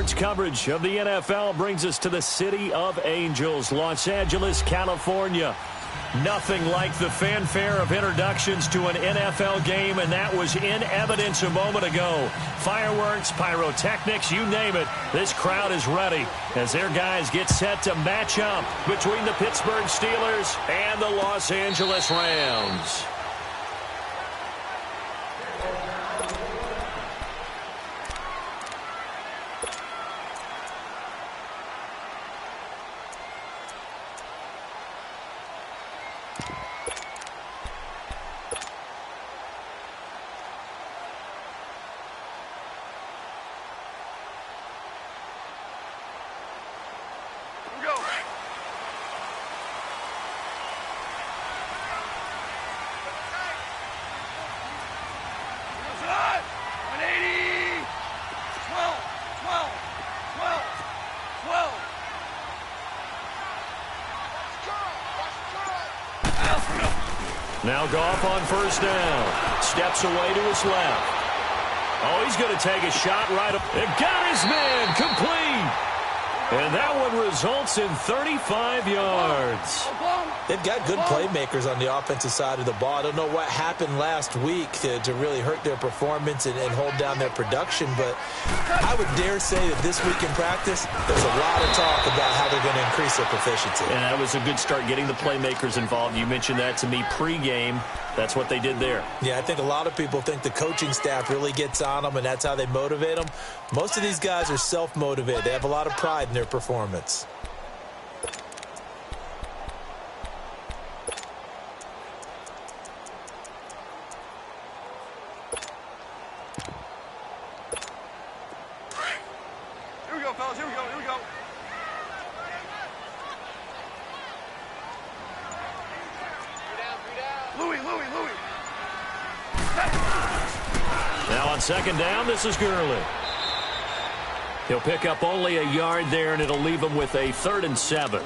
Sports coverage of the NFL brings us to the City of Angels, Los Angeles, California. Nothing like the fanfare of introductions to an NFL game, and that was in evidence a moment ago. Fireworks, pyrotechnics, you name it. This crowd is ready as their guys get set to match up between the Pittsburgh Steelers and the Los Angeles Rams. Now Goff on first down. Steps away to his left. Oh, he's going to take a shot right up. It got his man complete. And that one results in 35 yards. They've got good playmakers on the offensive side of the ball. I don't know what happened last week to really hurt their performance and hold down their production, but I would dare say that this week in practice, there's a lot of talk about how they're going to increase their proficiency. And that was a good start, getting the playmakers involved. You mentioned that to me pregame. That's what they did there. Yeah, I think a lot of people think the coaching staff really gets on them, and that's how they motivate them. Most of these guys are self-motivated. They have a lot of pride in their performance. Here we go, fellas. Here we go. Here we go. Louis. Now on second down, this is Gurley. He'll pick up only a yard there, and it'll leave him with a 3rd and 7.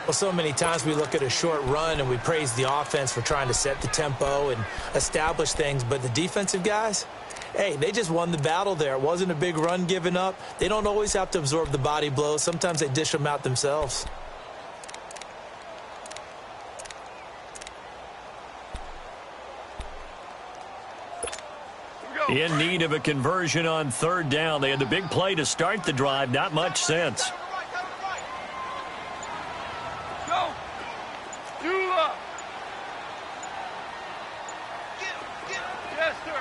Well, so many times we look at a short run and we praise the offense for trying to set the tempo and establish things, but the defensive guys, hey, they just won the battle there. It wasn't a big run given up. They don't always have to absorb the body blows. Sometimes they dish them out themselves. In need of a conversion on 3rd down. They had the big play to start the drive. Not much sense. Go. Dula. Yes, sir.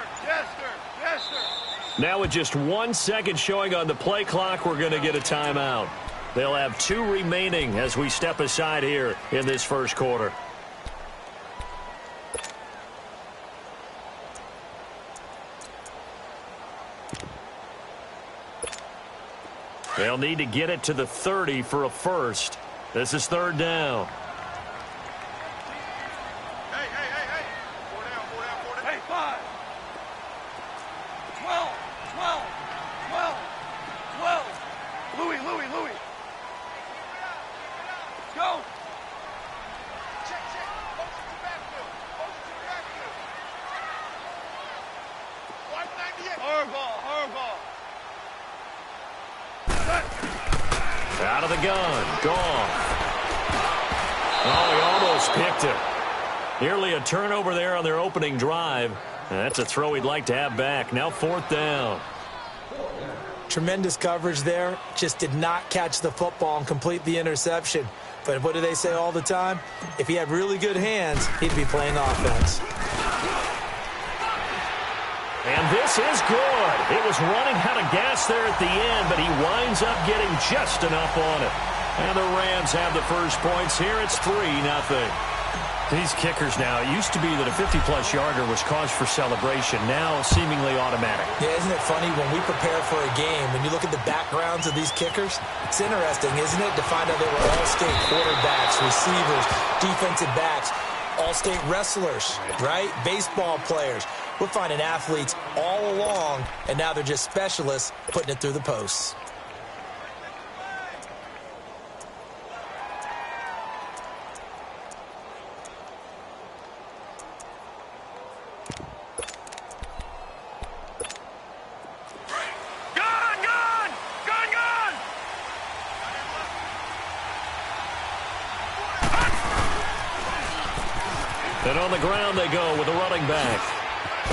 Now with just 1 second showing on the play clock, we're going to get a timeout. They'll have 2 remaining as we step aside here in this first quarter. They'll need to get it to the 30 for a first. This is 3rd down. Hey. 4 down. Hey, 5. 12. Louis. Go. Check. Motion to backfield. Wide 98. Hard ball. Out of the gun. Gone. Oh, he almost picked it. Nearly a turnover there on their opening drive. And that's a throw he'd like to have back. Now 4th down. Tremendous coverage there. Just did not catch the football and complete the interception. But what do they say all the time? If he had really good hands, he'd be playing offense. And this is good. It was running out of gas there at the end, but he winds up getting just enough on it. And the Rams have the first points here. It's 3-0. These kickers now, it used to be that a 50-plus yarder was cause for celebration. Now seemingly automatic. Yeah, isn't it funny when we prepare for a game, when you look at the backgrounds of these kickers? It's interesting, isn't it, to find out they were all-state quarterbacks, receivers, defensive backs, all-state wrestlers, right? Baseball players. We're finding athletes all along, and now they're just specialists putting it through the posts. Gun! And on the ground they go with a running back.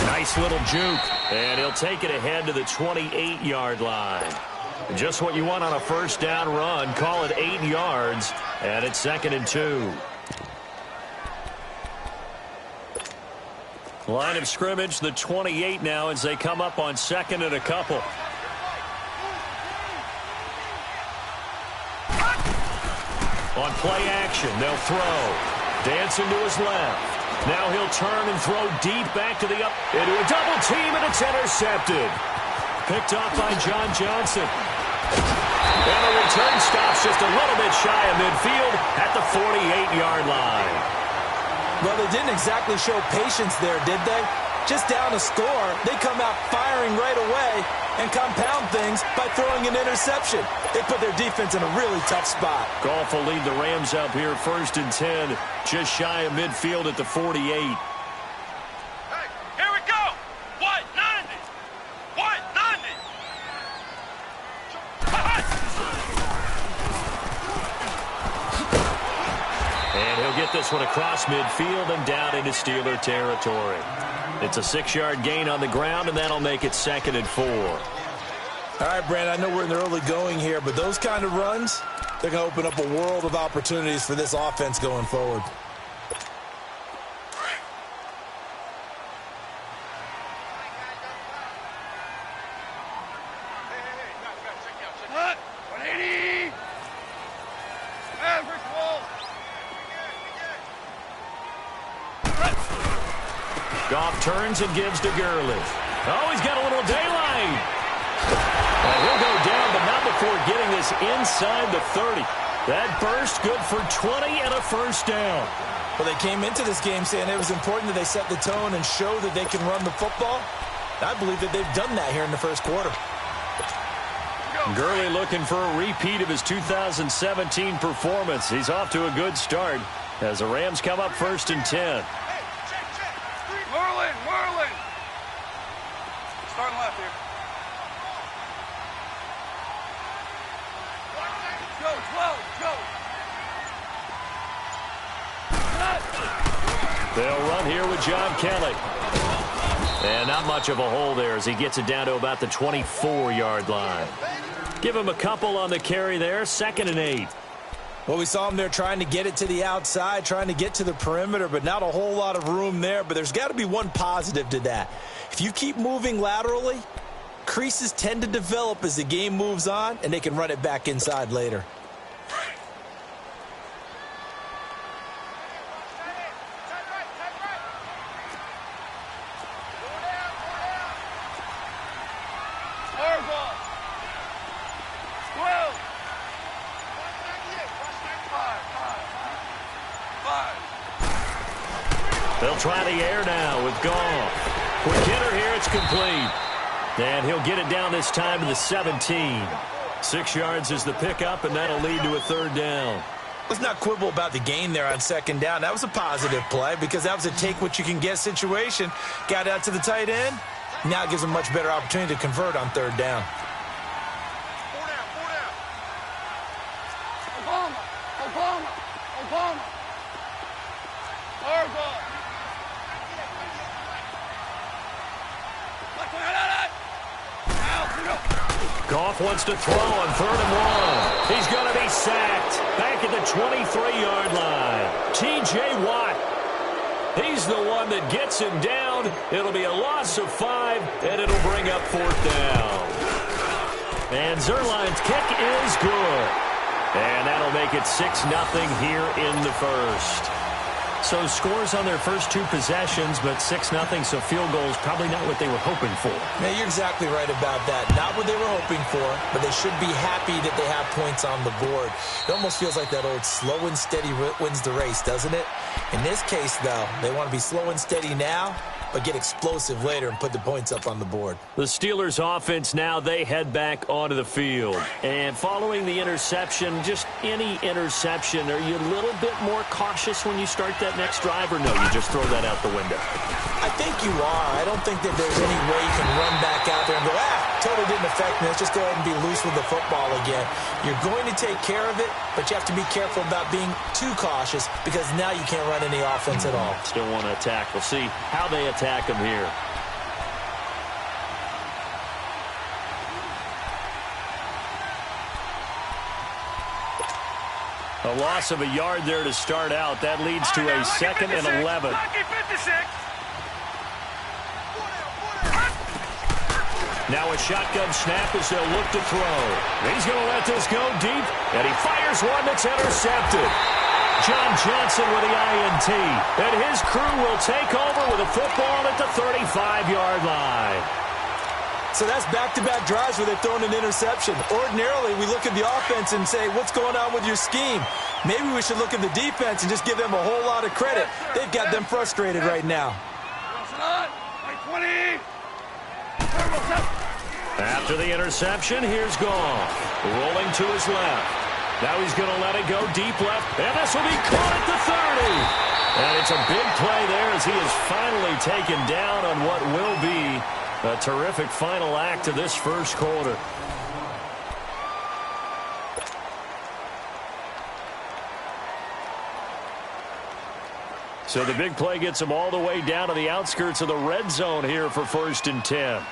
Nice little juke. And he'll take it ahead to the 28-yard line. Just what you want on a first down run. Call it 8 yards. And it's 2nd and 2. Line of scrimmage, the 28 now as they come up on 2nd and a couple. On play action, they'll throw. Dancing to his left. Now he'll turn and throw deep back to the up. Into a double team, and it's intercepted. Picked off by John Johnson. And the return stops just a little bit shy of midfield at the 48-yard line. Well, they didn't exactly show patience there, did they? Just down a score, they come out firing right away and compound things by throwing an interception. They put their defense in a really tough spot. Goff will lead the Rams up here 1st and 10, just shy of midfield at the 48. Hey, here we go. What? 90. What? 90. And he'll get this one across midfield and down into Steeler territory. It's a 6-yard gain on the ground, and that'll make it 2nd and 4. All right, Brand, I know we're in the early going here, but those kind of runs, they're going to open up a world of opportunities for this offense going forward. What? 180. Average wall. Goff turns and gives to Gurley. Oh, he's got a little daylight. And he'll go down, but not before getting this inside the 30. That burst good for 20 and a first down. Well, they came into this game saying it was important that they set the tone and show that they can run the football. I believe that they've done that here in the first quarter. Gurley looking for a repeat of his 2017 performance. He's off to a good start as the Rams come up 1st and 10. Merlin. Starting left here. Go. They'll run here with John Kelly. And not much of a hole there as he gets it down to about the 24-yard line. Give him a couple on the carry there, 2nd and 8. Well, we saw him there trying to get it to the outside, trying to get to the perimeter, but not a whole lot of room there. But there's got to be one positive to that. If you keep moving laterally, creases tend to develop as the game moves on, and they can run it back inside later. They'll try the air now with Goff. Quick hitter here, it's complete. And he'll get it down this time to the 17. 6 yards is the pickup, and that'll lead to a 3rd down. Let's not quibble about the gain there on 2nd down. That was a positive play because that was a take-what-you-can-get situation. Got out to the tight end. Now it gives them a much better opportunity to convert on 3rd down. Obama. Goff wants to throw on 3rd and 1. He's going to be sacked back at the 23-yard line. T.J. Watt. He's the one that gets him down. It'll be a loss of 5, and it'll bring up 4th down. And Zerline's kick is good. And that'll make it 6-0 here in the first. So scores on their first 2 possessions, but 6-0, so field goals probably not what they were hoping for. Yeah, you're exactly right about that. Not what they were hoping for, but they should be happy that they have points on the board. It almost feels like that old slow and steady wins the race, doesn't it? In this case, though, they want to be slow and steady now, but get explosive later and put the points up on the board. The Steelers offense now, they head back onto the field. And following the interception, just any interception, are you a little bit more cautious when you start that next drive, or no, you just throw that out the window? I think you are. I don't think that there's any way you can run back out there and go, totally didn't affect me. Let's just go ahead and be loose with the football again. You're going to take care of it, but you have to be careful about being too cautious because now you can't run any offense at all. Still want to attack. We'll see how they attack him here. A loss of a yard there to start out. That leads to a 2nd and 11. Now a shotgun snap as they'll look to throw. He's going to let this go deep, and he fires one that's intercepted. John Johnson with the INT, and his crew will take over with a football at the 35-yard line. So that's back-to-back drives where they've thrown an interception. Ordinarily, we look at the offense and say, what's going on with your scheme? Maybe we should look at the defense and just give them a whole lot of credit. They've got them frustrated right now. After the interception, here's Goff. Rolling to his left. Now he's going to let it go deep left, and this will be caught at the 30. And it's a big play there as he is finally taken down on what will be a terrific final act of this first quarter. So the big play gets him all the way down to the outskirts of the red zone here for 1st and 10.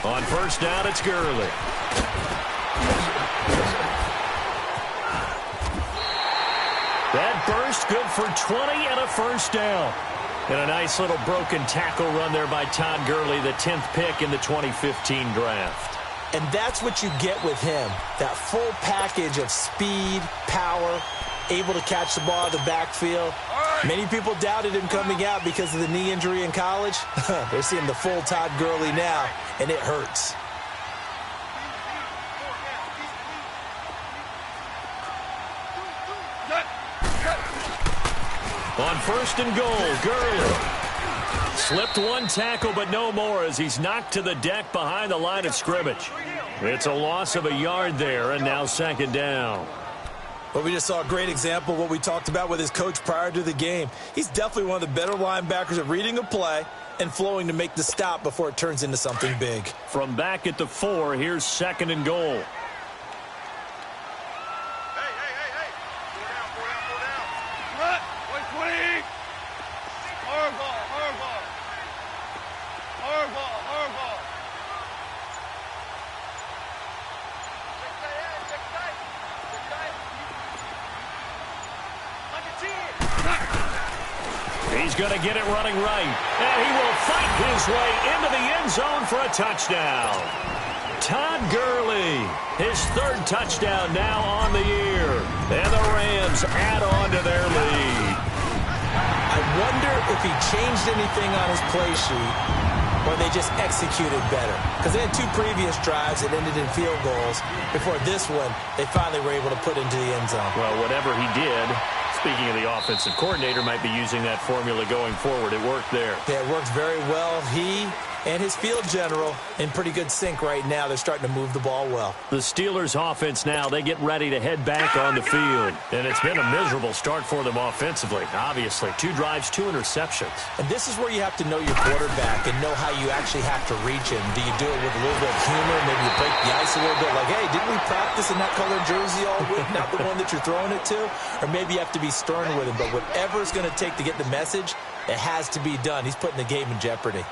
On 1st down, it's Gurley. That burst good for 20 and a 1st down. And a nice little broken tackle run there by Todd Gurley, the 10th pick in the 2015 draft. And that's what you get with him, that full package of speed, power, able to catch the ball out of the backfield. Many people doubted him coming out because of the knee injury in college. They're seeing the full Todd Gurley now, and it hurts. On 1st and goal, Gurley. Slipped one tackle, but no more as he's knocked to the deck behind the line of scrimmage. It's a loss of a yard there, and now 2nd down. Well, we just saw a great example of what we talked about with his coach prior to the game. He's definitely one of the better linebackers at reading a play and flowing to make the stop before it turns into something big. From back at the 4, here's 2nd and goal. He's going to get it running right, and he will fight his way into the end zone for a touchdown. Todd Gurley, his 3rd touchdown now on the year, and the Rams add on to their lead. I wonder if he changed anything on his play sheet or they just executed better. Because they had 2 previous drives that ended in field goals. Before this one, they finally were able to put into the end zone. Well, whatever he did, speaking of the offensive coordinator, might be using that formula going forward. It worked there. Yeah, it worked very well. He and his field general in pretty good sync right now. They're starting to move the ball well. The Steelers offense now, they get ready to head back on the field. And it's been a miserable start for them offensively, obviously. 2 drives, 2 interceptions. And this is where you have to know your quarterback and know how you actually have to reach him. Do you do it with a little bit of humor? Maybe you break the ice a little bit like, hey, didn't we practice in that colored jersey all week? Not the one that you're throwing it to? Or maybe you have to be stern with him. But whatever it's going to take to get the message, it has to be done. He's putting the game in jeopardy.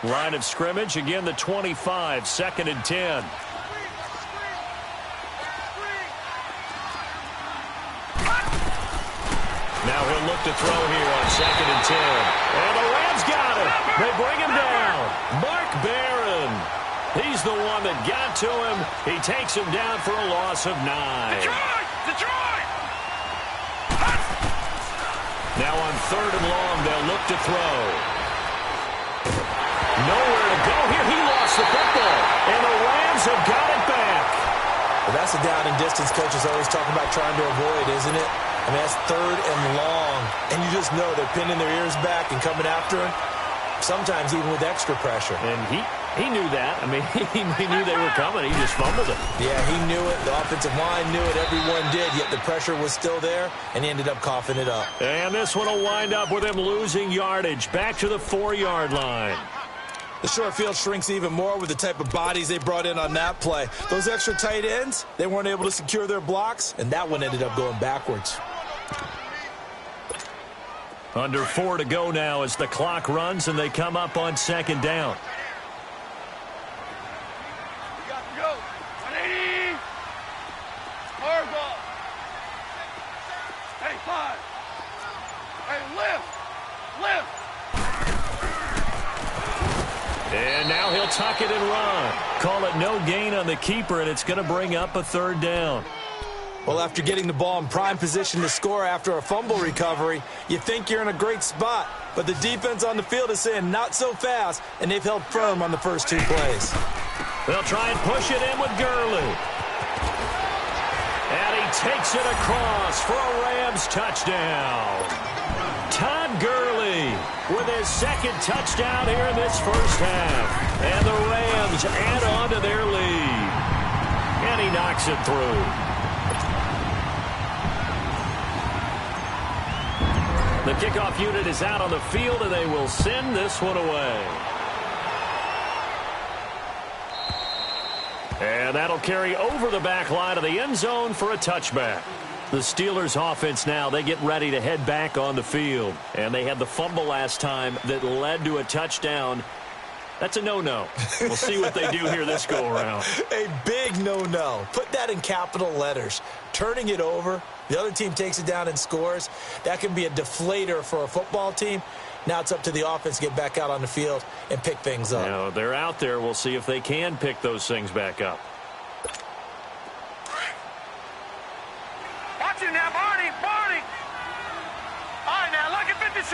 Line of scrimmage, again the 25, 2nd and 10. Now he'll look to throw here on 2nd and 10. And the Rams got him. They bring him down. Mark Barron. He's the one that got to him. He takes him down for a loss of 9. Detroit! Now on 3rd and long, they'll look to throw. Nowhere to go here. He lost the football, and the Rams have got it back. Well, that's a down and distance coaches always talking about trying to avoid, isn't it? I mean, that's 3rd and long, and you just know they're pinning their ears back and coming after him, sometimes even with extra pressure. And He knew that. I mean, he knew they were coming. He just fumbled it. Yeah, he knew it. The offensive line knew it. Everyone did, yet the pressure was still there, and he ended up coughing it up. And this one will wind up with him losing yardage back to the 4-yard line. The short field shrinks even more with the type of bodies they brought in on that play. Those extra tight ends, they weren't able to secure their blocks, and that one ended up going backwards. Under 4 to go now as the clock runs and they come up on 2nd down. We got to go. 180. Hard ball. Hey, 5. Hey, lift. And now he'll tuck it and run. Call it no gain on the keeper, and it's going to bring up a 3rd down. Well, after getting the ball in prime position to score after a fumble recovery, you think you're in a great spot. But the defense on the field is saying not so fast, and they've held firm on the first 2 plays. They'll try and push it in with Gurley. And he takes it across for a Rams touchdown. Todd Gurley with his 2nd touchdown here in this first half. And the Rams add on to their lead. And he knocks it through. The kickoff unit is out on the field, and they will send this one away. And that'll carry over the back line of the end zone for a touchback. The Steelers offense now, they get ready to head back on the field. And they had the fumble last time that led to a touchdown. That's a no-no. We'll see what they do here this go-around. A big no-no. Put that in capital letters. Turning it over, the other team takes it down and scores. That can be a deflator for a football team. Now it's up to the offense to get back out on the field and pick things up. Now, they're out there. We'll see if they can pick those things back up. Watch it now, Barney. All right, now, lucky 56.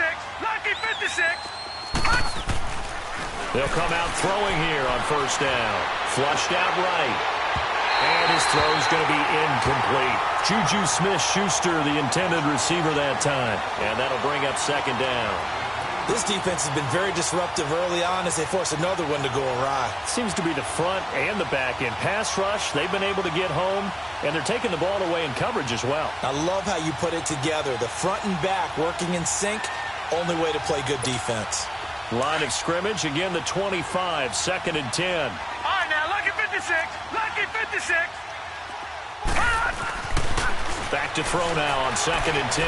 They'll come out throwing here on 1st down. Flushed out right. And his throw's going to be incomplete. Juju Smith-Schuster, the intended receiver that time. And that'll bring up 2nd down. This defense has been very disruptive early on as they force another one to go awry. Seems to be the front and the back end. Pass rush, they've been able to get home, and they're taking the ball away in coverage as well. I love how you put it together. The front and back working in sync, only way to play good defense. Line of scrimmage, again the 25, 2nd and 10. All right, now, lucky 56. Back to throw now on 2nd and 10.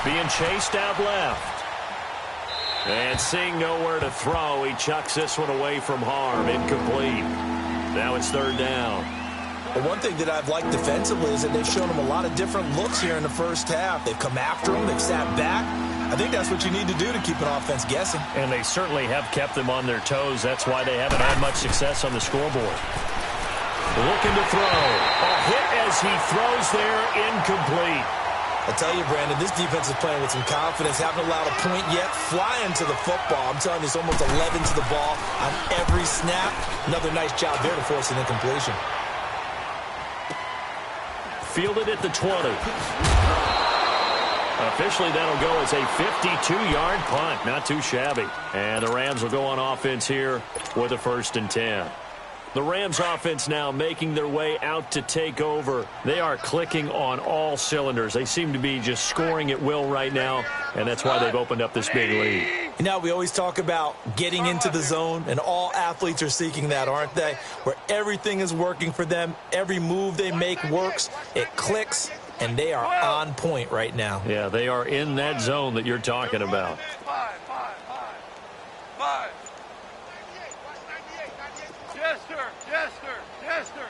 Being chased out left. And seeing nowhere to throw, he chucks this one away from harm. Incomplete. Now it's 3rd down. Well, one thing that I've liked defensively is that they've shown him a lot of different looks here in the first half. They've come after him. They've sat back. I think that's what you need to do to keep an offense guessing. And they certainly have kept them on their toes. That's why they haven't had much success on the scoreboard. Looking to throw. A hit as he throws there. Incomplete. I tell you, Brandon, this defense is playing with some confidence. Haven't allowed a point yet. Flying to the football. I'm telling you, it's almost 11 to the ball on every snap. Another nice job there to force an incompletion. Fielded at the 20. Officially, that'll go as a 52-yard punt. Not too shabby. And the Rams will go on offense here with a 1st and 10. The Rams offense now making their way out to take over. They are clicking on all cylinders. They seem to be just scoring at will right now, and that's why they've opened up this big lead. You know, we always talk about getting into the zone, and all athletes are seeking that, aren't they? Where everything is working for them. Every move they make works. It clicks, and they are on point right now. Yeah, they are in that zone that you're talking about. 5. Yes, sir.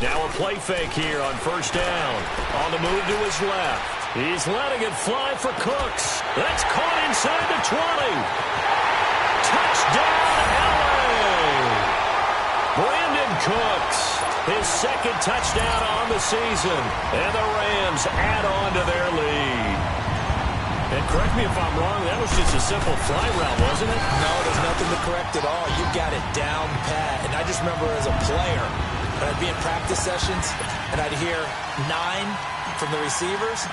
Now a play fake here on 1st down. On the move to his left. He's letting it fly for Cooks. That's caught inside the 20. Touchdown, LA! Brandon Cooks, his 2nd touchdown on the season. And the Rams add on to their lead. And correct me if I'm wrong, that was just a simple fly route, wasn't it? No, there's nothing to correct at all. You got it down pat. And I just remember as a player, when I'd be in practice sessions and I'd hear 9 from the receivers,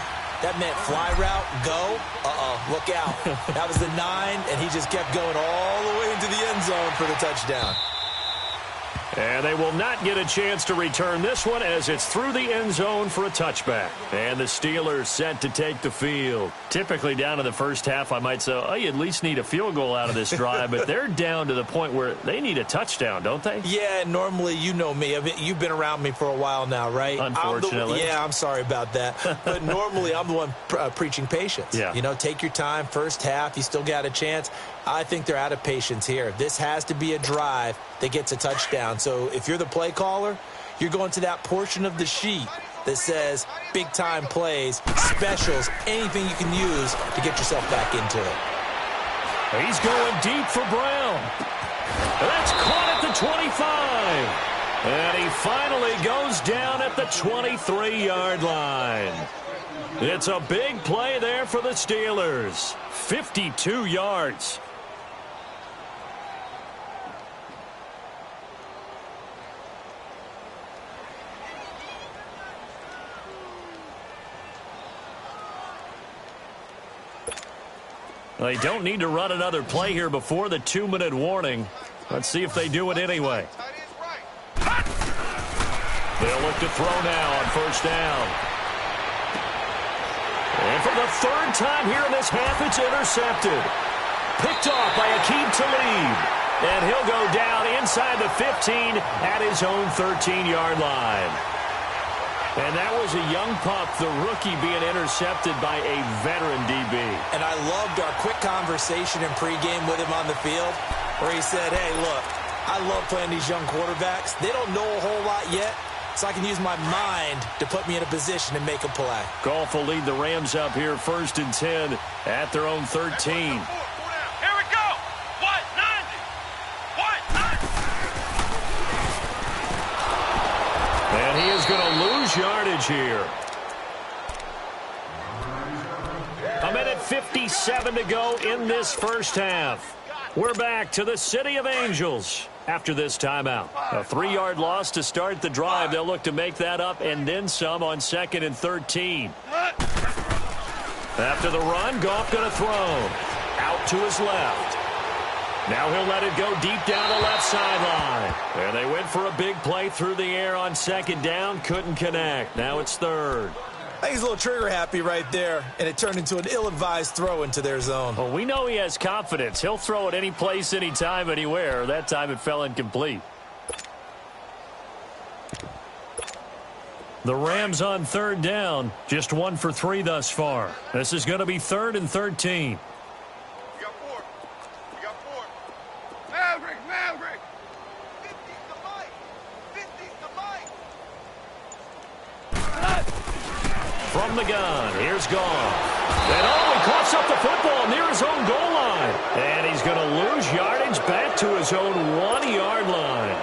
That meant fly route, go. Look out. That was the 9, and he just kept going all the way into the end zone for the touchdown. And they will not get a chance to return this one as it's through the end zone for a touchback. And the Steelers set to take the field. Typically down in the first half, I might say, oh, you at least need a field goal out of this drive. But they're down to the point where they need a touchdown, don't they? Yeah, normally, you know me. I mean, you've been around me for a while now, right? Unfortunately. I'm sorry about that. But normally, I'm the one preaching patience. Yeah. You know, take your time. First half, you still got a chance. I think they're out of patience here. This has to be a drive that gets a touchdown. So if you're the play caller, you're going to that portion of the sheet that says big-time plays, specials, anything you can use to get yourself back into it. He's going deep for Brown. That's caught at the 25. And he finally goes down at the 23-yard line. It's a big play there for the Steelers. 52 yards. They don't need to run another play here before the 2-minute warning. Let's see if they do it anyway. They'll look to throw now on first down. And for the third time here in this half, it's intercepted. Picked off by Aqib Talib. And he'll go down inside the 15 at his own 13-yard line. And that was a young pup, the rookie, being intercepted by a veteran DB. And I loved our quick conversation in pregame with him on the field where he said, hey, look, I love playing these young quarterbacks. They don't know a whole lot yet, so I can use my mind to put me in a position to make a play. Goff will lead the Rams up here 1st and 10 at their own 13. And he is going to lose yardage here. 1:57 to go in this first half. We're back to the City of Angels after this timeout. A 3-yard loss to start the drive. They'll look to make that up and then some on 2nd and 13. After the run, Goff going to throw. Out to his left. Now he'll let it go deep down the left sideline. And they went for a big play through the air on 2nd down. Couldn't connect. Now it's 3rd. I think he's a little trigger happy right there, and it turned into an ill-advised throw into their zone. Well, we know he has confidence. He'll throw it any place, anytime, anywhere. That time it fell incomplete. The Rams on 3rd down. Just 1 for 3 thus far. This is going to be 3rd and 13. From the gun, here's Goff. And he coughs up the football near his own goal line. And he's going to lose yardage back to his own 1-yard line.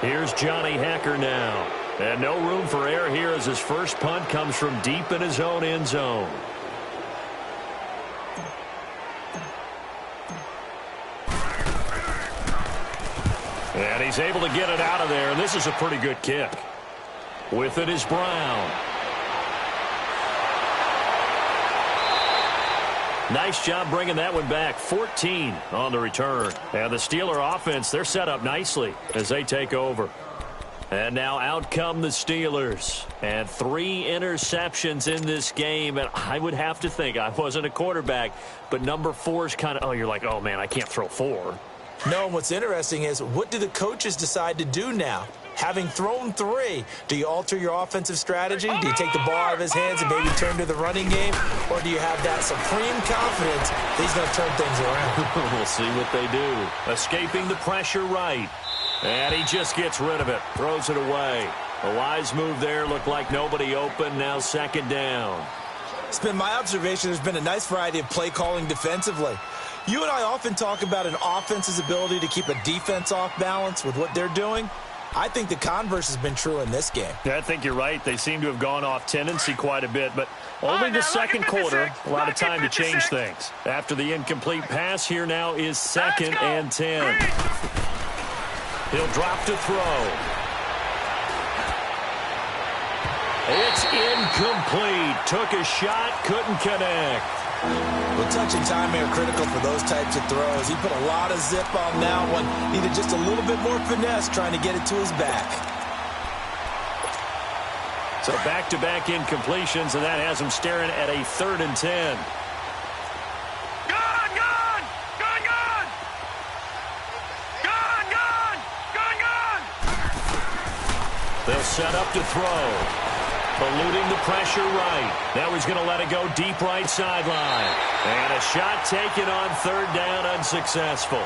Here's Johnny Hecker now. And no room for error here as his first punt comes from deep in his own end zone. And he's able to get it out of there. And this is a pretty good kick. With it is Brown. Nice job bringing that one back. 14 on the return. And the Steeler offense, they're set up nicely as they take over. And now out come the Steelers. And 3 interceptions in this game. And I would have to think, I wasn't a quarterback, but number 4 is kind of, you're like, oh, man, I can't throw 4. No, and what's interesting is, what do the coaches decide to do now? Having thrown 3, do you alter your offensive strategy? Do you take the ball out of his hands and maybe turn to the running game? Or do you have that supreme confidence that he's going to turn things around? We'll see what they do. Escaping the pressure right. And he just gets rid of it. Throws it away. A wise move there. Looked like nobody open. Now 2nd down. It's been my observation there's been a nice variety of play calling defensively. You and I often talk about an offense's ability to keep a defense off balance with what they're doing. I think the converse has been true in this game. Yeah, I think you're right. They seem to have gone off tendency quite a bit, but only the second quarter, a lot of time to change things. After the incomplete pass, here now is 2nd and 10. He'll drop to throw. It's incomplete. Took a shot, couldn't connect. Well, touch and timing are critical for those types of throws. He put a lot of zip on that one. Needed just a little bit more finesse trying to get it to his back. So back-to-back incompletions, and that has him staring at a 3rd and 10. They'll set up to throw. Eluding the pressure right. Now he's going to let it go deep right sideline. And a shot taken on 3rd down, unsuccessful.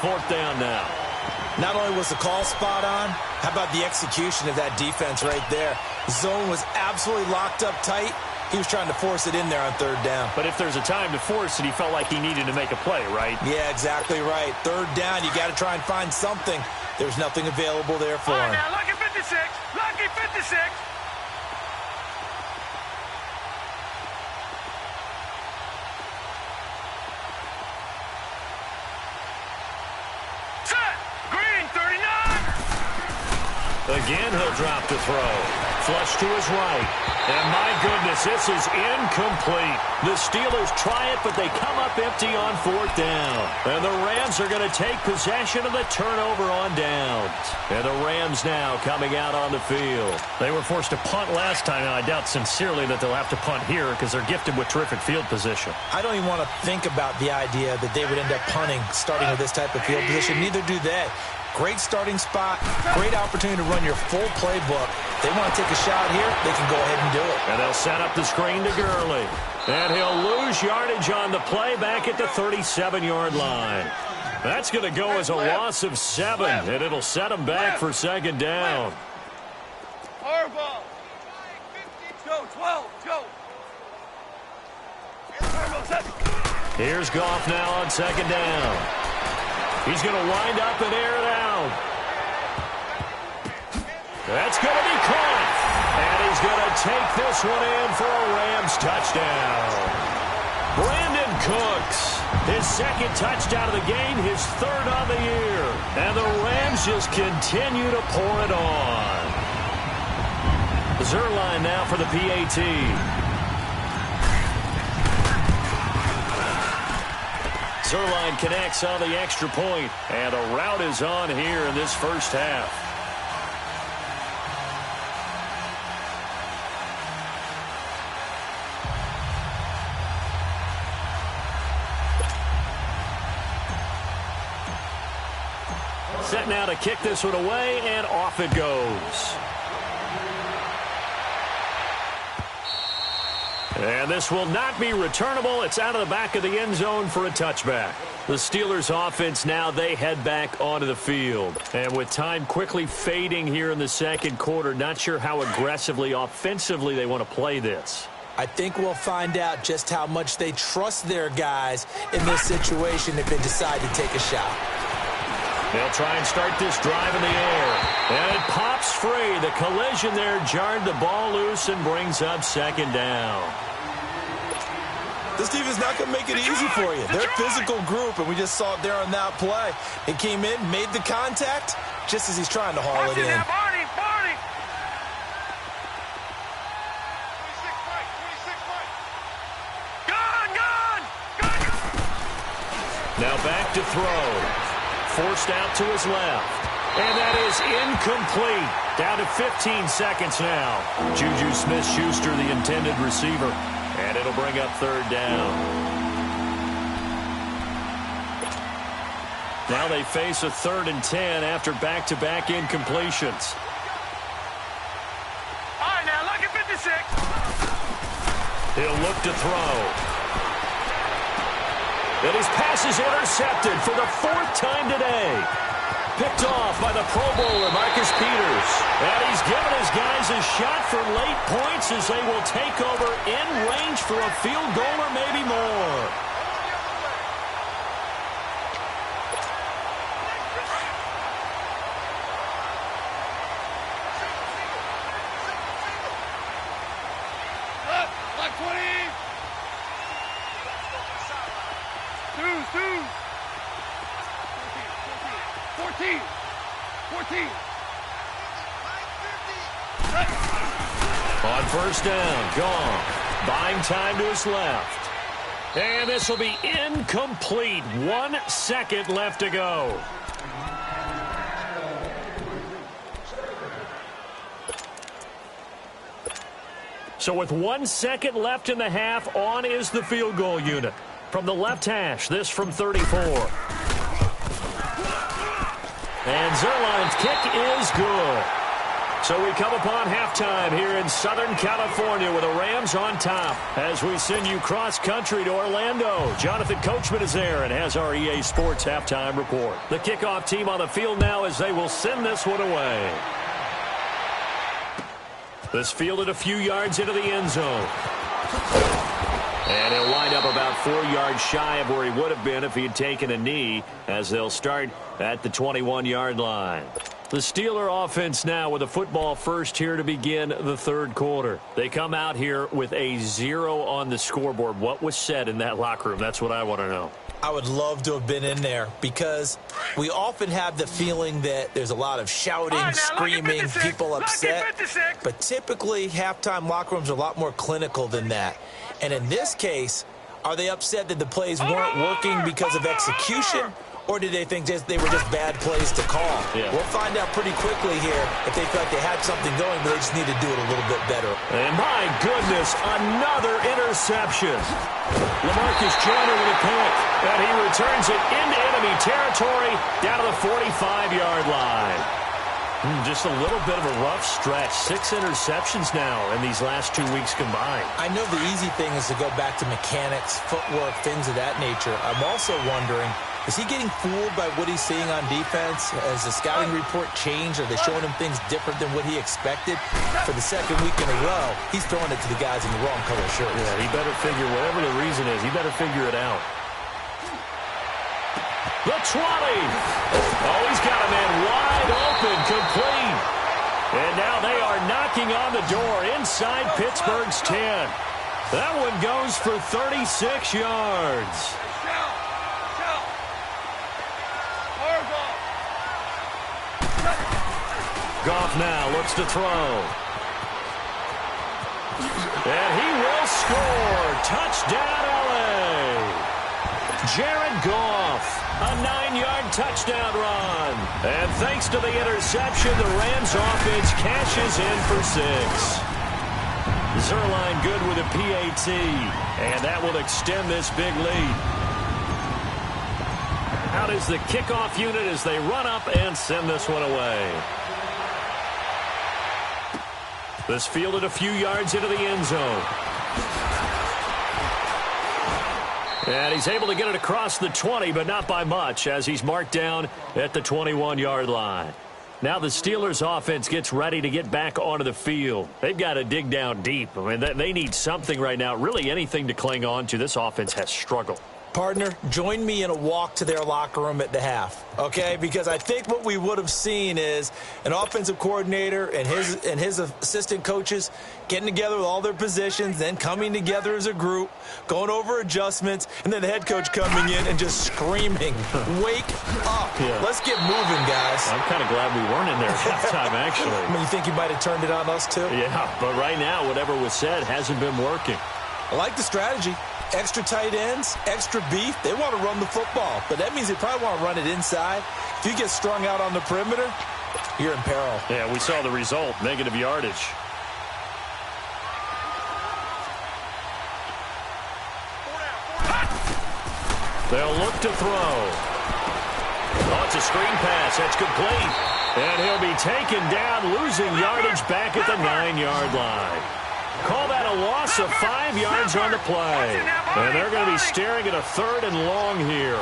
4th down now. Not only was the call spot on, how about the execution of that defense right there? The zone was absolutely locked up tight. He was trying to force it in there on 3rd down. But if there's a time to force it, he felt like he needed to make a play, right? Yeah, exactly right. 3rd down, you got to try and find something. There's nothing available there for him. Now, lucky 56. Lucky 56. Set. Green 39. Again, he'll drop to throw. Flush to his right. And my goodness, this is incomplete. The Steelers try it, but they come up empty on 4th down. And the Rams are going to take possession of the turnover on downs. And the Rams now coming out on the field. They were forced to punt last time, and I doubt sincerely that they'll have to punt here because they're gifted with terrific field position. I don't even want to think about the idea that they would end up punting starting with this type of field position. Neither do they. Great starting spot, great opportunity to run your full playbook. They want to take a shot here, they can go ahead and do it. And they'll set up the screen to Gurley. And he'll lose yardage on the play back at the 37-yard line. That's going to go as a loss of 7, and it'll set him back for 2nd down. Harbaugh. Go, 12, go. Here's Goff now on 2nd down. He's going to wind up and air it out. That's going to be caught. And he's going to take this one in for a Rams touchdown. Brandon Cooks, his 2nd touchdown of the game, his 3rd on the year. And the Rams just continue to pour it on. Zerline now for the PAT. Zerline connects on the extra point, and a rout is on here in this first half. Set now to kick this one away, and off it goes. And this will not be returnable. It's out of the back of the end zone for a touchback. The Steelers offense now, they head back onto the field. And with time quickly fading here in the 2nd quarter, not sure how aggressively, offensively they want to play this. I think we'll find out just how much they trust their guys in this situation if they decide to take a shot. They'll try and start this drive in the air. And it pops free. The collision there jarred the ball loose and brings up 2nd down. This defense is not going to make it easy for you. They're a physical group, and we just saw it there on that play. He came in, made the contact, just as he's trying to haul it in. Barney, Barney. 26 right, 26 right. Gone. Now back to throw. Forced out to his left. And that is incomplete. Down to 15 seconds now. Juju Smith-Schuster, the intended receiver. And it'll bring up 3rd down. Now they face a 3rd and 10 after back-to-back incompletions. All right, now, lucky 56. He'll look to throw. And his pass is intercepted for the 4th time today. Picked off by the Pro Bowler, Marcus Peters. And he's given his guys a shot for late points as they will take over in range for a field goal or maybe more. Like 20. 14. On first down, gone. Buying time to his left. And this will be incomplete. 1 second left to go. So with 1 second left in the half, on is the field goal unit. From the left hash, this from 34. And Zerline's kick is good. So we come upon halftime here in Southern California with the Rams on top as we send you cross-country to Orlando. Jonathan Coachman is there and has our EA Sports halftime report. The kickoff team on the field now as they will send this one away. This fielded a few yards into the end zone. And he'll wind up about 4 yards shy of where he would have been if he had taken a knee as they'll start at the 21-yard line. The Steeler offense now with a football first here to begin the third quarter. They come out here with a 0 on the scoreboard. What was said in that locker room? That's what I want to know. I would love to have been in there because we often have the feeling that there's a lot of shouting, screaming, people upset. But typically, halftime locker rooms are a lot more clinical than that. And in this case, are they upset that the plays weren't working because of execution? Or did they think they were just bad plays to call? Yeah. We'll find out pretty quickly here if they feel like they had something going, but they just need to do it a little bit better. And my goodness, another interception. LaMarcus Joyner with a pick, and he returns it into enemy territory down to the 45-yard line. Just a little bit of a rough stretch. 6 interceptions now in these last 2 weeks combined. I know the easy thing is to go back to mechanics, footwork, things of that nature. I'm also wondering, is he getting fooled by what he's seeing on defense? Has the scouting report changed? Are they showing him things different than what he expected? For the second week in a row, he's throwing it to the guys in the wrong color shirts. Yeah, he better figure, whatever the reason is, he better figure it out. The 20. Oh, he's got a man wide open, complete. And now they are knocking on the door inside Pittsburgh's 10. That one goes for 36 yards. Goff now looks to throw. And he will score. Touchdown, L.A. Jared Goff, a 9-yard touchdown run. And thanks to the interception, the Rams offense cashes in for 6. Zerline good with a PAT. And that will extend this big lead. Out is the kickoff unit as they run up and send this one away. This fielded a few yards into the end zone. And he's able to get it across the 20, but not by much, as he's marked down at the 21-yard line. Now the Steelers' offense gets ready to get back onto the field. They've got to dig down deep. I mean, they need something right now, really anything to cling on to. This offense has struggled. Partner, join me in a walk to their locker room at the half, okay? Because I think what we would have seen is an offensive coordinator and his assistant coaches getting together with all their positions, then coming together as a group, going over adjustments, and then the head coach coming in and just screaming, wake up. Yeah. Let's get moving, guys. I'm kind of glad we weren't in there at halftime, actually. I mean, you think he might have turned it on us, too? Yeah, but right now, whatever was said hasn't been working. I like the strategy. Extra tight ends, extra beef. They want to run the football, but that means they probably want to run it inside. If you get strung out on the perimeter, you're in peril. Yeah, we saw the result, negative yardage. They'll look to throw. Oh, it's a screen pass. That's complete. And he'll be taken down, losing yardage back at the 9-yard line. Call that a loss of 5 yards on the play. And they're going to be staring at a 3rd and long here.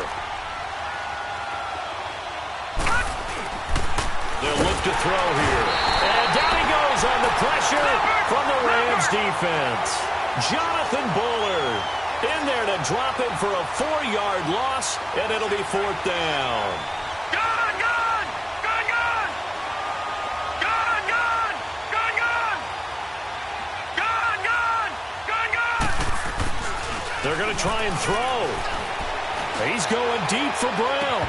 They'll look to throw here. And down he goes on the pressure from the Rams defense. Jonathan Bullard in there to drop him for a 4-yard loss, and it'll be 4th down. They're going to try and throw. He's going deep for Brown.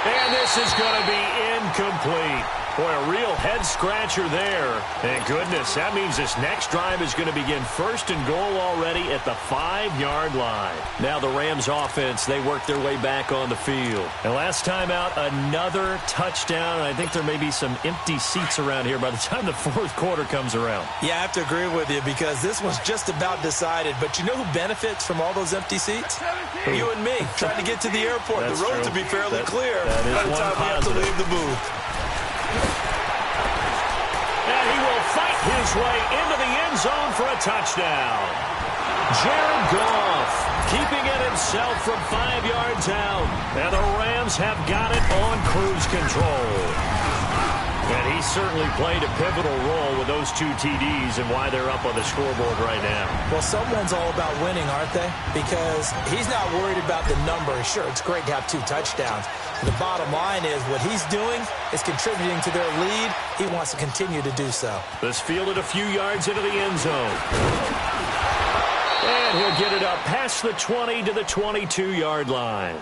And this is going to be incomplete. Boy, a real head-scratcher there. And goodness, that means this next drive is going to begin first and goal already at the 5-yard line. Now the Rams offense, they work their way back on the field. And last time out, another touchdown. I think there may be some empty seats around here by the time the fourth quarter comes around. Yeah, I have to agree with you because this one's just about decided. But you know who benefits from all those empty seats? You and me, trying to get to the airport. That's the road true. to be fairly clear that is by the time we have to leave the booth. And he will fight his way into the end zone for a touchdown. Jared Goff keeping it himself from 5 yards out. And the Rams have got it on cruise control. And he certainly played a pivotal role with those 2 TDs and why they're up on the scoreboard right now. Well, someone's all about winning, aren't they? Because he's not worried about the number. Sure, it's great to have 2 touchdowns. The bottom line is what he's doing is contributing to their lead. He wants to continue to do so. This fielded a few yards into the end zone. And he'll get it up past the 20 to the 22-yard line.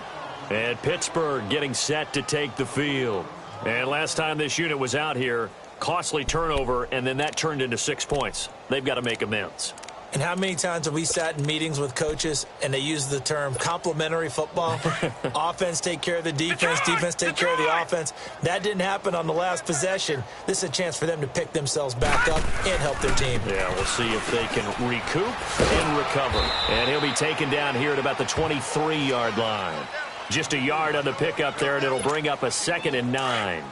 And Pittsburgh getting set to take the field. And last time this unit was out here, costly turnover, and then that turned into 6 points. They've got to make amends. And how many times have we sat in meetings with coaches and they use the term complementary football? Offense take care of the defense, defense take care of the offense. That didn't happen on the last possession. This is a chance for them to pick themselves back up and help their team. Yeah, we'll see if they can recoup and recover. And he'll be taken down here at about the 23-yard line. Just a yard on the pickup there, and it'll bring up a 2nd and 9.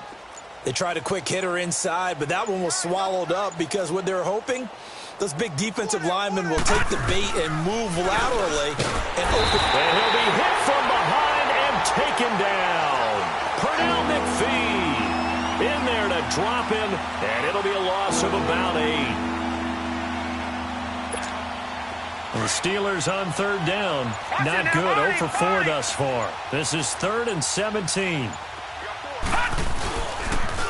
They tried a quick hitter inside, but that one was swallowed up because what they're hoping, those big defensive linemen will take the bait and move laterally and open. And he'll be hit from behind and taken down. Pernell McPhee in there to drop him, and it'll be a loss of about 8. The Steelers on 3rd down. Not good. 0 for 4 thus far. This is 3rd and 17.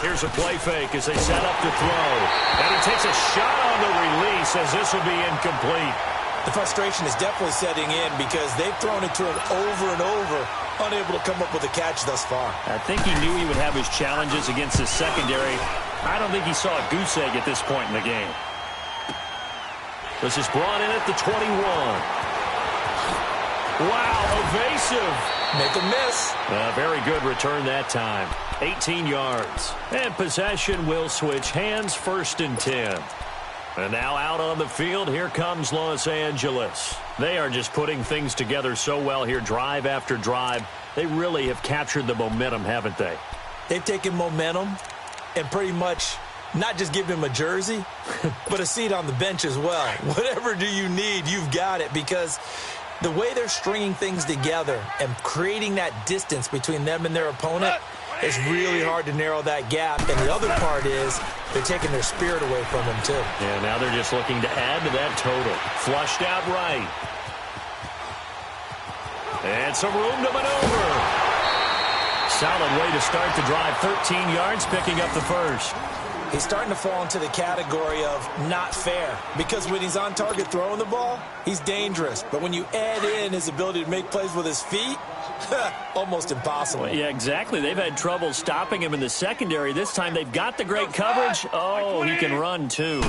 Here's a play fake as they set up to throw. And he takes a shot on the release as this will be incomplete. The frustration is definitely setting in because they've thrown it to him over and over, unable to come up with a catch thus far. I think he knew he would have his challenges against his secondary. I don't think he saw a goose egg at this point in the game. This is brought in at the 21. Wow, evasive. Make a miss. A very good return that time. 18 yards. And possession will switch hands, 1st and 10. And now out on the field, here comes Los Angeles. They are just putting things together so well here, drive after drive. They really have captured the momentum, haven't they? They've taken momentum and pretty much not just give him a jersey, but a seat on the bench as well. Whatever do you need, you've got it, because the way they're stringing things together and creating that distance between them and their opponent, it's really hard to narrow that gap. And the other part is they're taking their spirit away from him, too. Yeah, now they're just looking to add to that total. Flushed out right. And some room to maneuver. Solid way to start the drive. 13 yards, picking up the first. He's starting to fall into the category of not fair, because when he's on target throwing the ball, he's dangerous. But when you add in his ability to make plays with his feet, almost impossible. Well, yeah, exactly. They've had trouble stopping him in the secondary. This time they've got the great coverage. Oh, he can run too.